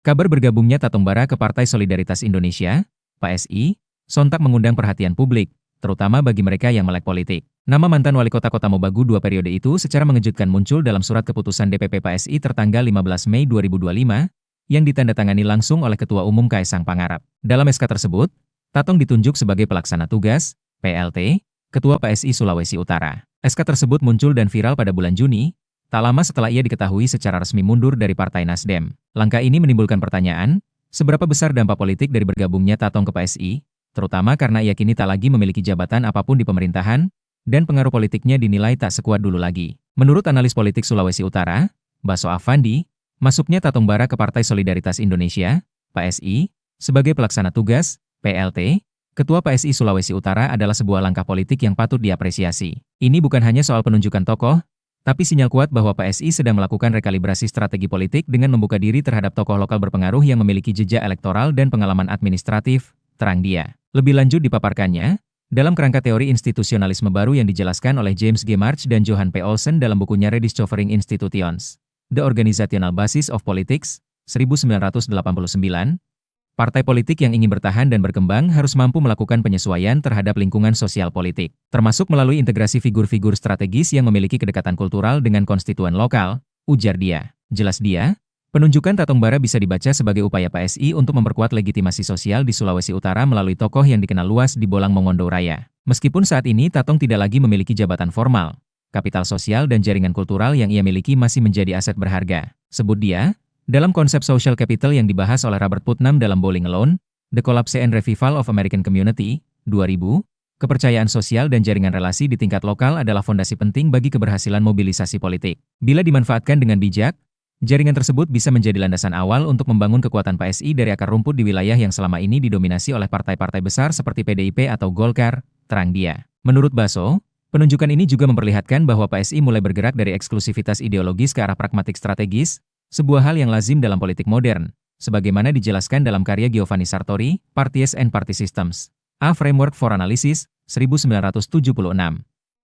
Kabar bergabungnya Tatong Bara ke Partai Solidaritas Indonesia, PSI, sontak mengundang perhatian publik, terutama bagi mereka yang melek politik. Nama mantan wali kota Kota Mobagu 2 periode itu secara mengejutkan muncul dalam surat keputusan DPP PSI tertanggal 15 Mei 2025, yang ditandatangani langsung oleh Ketua Umum Kaesang Pangarap. Dalam SK tersebut, Tatong ditunjuk sebagai pelaksana tugas, PLT, Ketua PSI Sulawesi Utara. SK tersebut muncul dan viral pada bulan Juni, tak lama setelah ia diketahui secara resmi mundur dari Partai Nasdem. Langkah ini menimbulkan pertanyaan, seberapa besar dampak politik dari bergabungnya Tatong ke PSI, terutama karena ia kini tak lagi memiliki jabatan apapun di pemerintahan, dan pengaruh politiknya dinilai tak sekuat dulu lagi. Menurut analis politik Sulawesi Utara, Baso Afandi, masuknya Tatong Bara ke Partai Solidaritas Indonesia, PSI, sebagai pelaksana tugas, PLT, Ketua PSI Sulawesi Utara adalah sebuah langkah politik yang patut diapresiasi. Ini bukan hanya soal penunjukan tokoh, tapi sinyal kuat bahwa PSI sedang melakukan rekalibrasi strategi politik dengan membuka diri terhadap tokoh lokal berpengaruh yang memiliki jejak elektoral dan pengalaman administratif, terang dia. Lebih lanjut dipaparkannya, dalam kerangka teori institusionalisme baru yang dijelaskan oleh James G. March dan Johan P. Olsen dalam bukunya Rediscovering Institutions, The Organizational Basis of Politics, 1989, partai politik yang ingin bertahan dan berkembang harus mampu melakukan penyesuaian terhadap lingkungan sosial politik, termasuk melalui integrasi figur-figur strategis yang memiliki kedekatan kultural dengan konstituen lokal, ujar dia. Jelas dia, penunjukan Tatong Bara bisa dibaca sebagai upaya PSI untuk memperkuat legitimasi sosial di Sulawesi Utara melalui tokoh yang dikenal luas di Bolang Mongondo Raya. Meskipun saat ini Tatong tidak lagi memiliki jabatan formal, kapital sosial dan jaringan kultural yang ia miliki masih menjadi aset berharga, sebut dia. Dalam konsep social capital yang dibahas oleh Robert Putnam dalam Bowling Alone, The Collapse and Revival of American Community, 2000, kepercayaan sosial dan jaringan relasi di tingkat lokal adalah fondasi penting bagi keberhasilan mobilisasi politik. Bila dimanfaatkan dengan bijak, jaringan tersebut bisa menjadi landasan awal untuk membangun kekuatan PSI dari akar rumput di wilayah yang selama ini didominasi oleh partai-partai besar seperti PDIP atau Golkar, terang dia. Menurut Baso, penunjukan ini juga memperlihatkan bahwa PSI mulai bergerak dari eksklusivitas ideologis ke arah pragmatik strategis, sebuah hal yang lazim dalam politik modern, sebagaimana dijelaskan dalam karya Giovanni Sartori, Parties and Party Systems, A Framework for Analysis, 1976.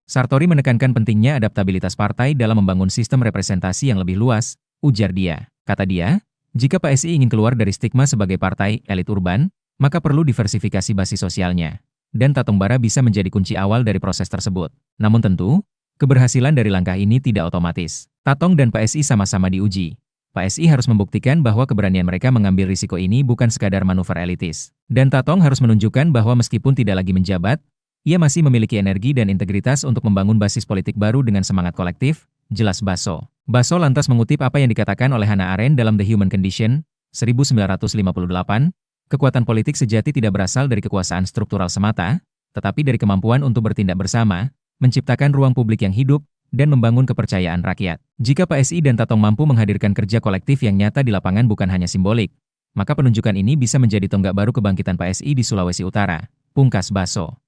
Sartori menekankan pentingnya adaptabilitas partai dalam membangun sistem representasi yang lebih luas, ujar dia. Kata dia, jika PSI ingin keluar dari stigma sebagai partai elit urban, maka perlu diversifikasi basis sosialnya. Dan Tatong Bara bisa menjadi kunci awal dari proses tersebut. Namun tentu, keberhasilan dari langkah ini tidak otomatis. Tatong dan PSI sama-sama diuji. PSI harus membuktikan bahwa keberanian mereka mengambil risiko ini bukan sekadar manuver elitis. Dan Tatong harus menunjukkan bahwa meskipun tidak lagi menjabat, ia masih memiliki energi dan integritas untuk membangun basis politik baru dengan semangat kolektif, jelas Baso. Baso lantas mengutip apa yang dikatakan oleh Hannah Arendt dalam The Human Condition, 1958, kekuatan politik sejati tidak berasal dari kekuasaan struktural semata, tetapi dari kemampuan untuk bertindak bersama, menciptakan ruang publik yang hidup, dan membangun kepercayaan rakyat. Jika PSI dan Tatong mampu menghadirkan kerja kolektif yang nyata di lapangan bukan hanya simbolik, maka penunjukan ini bisa menjadi tonggak baru kebangkitan PSI di Sulawesi Utara, pungkas Baso.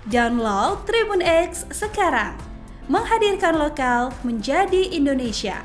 Download Tribun X sekarang, menghadirkan lokal menjadi Indonesia.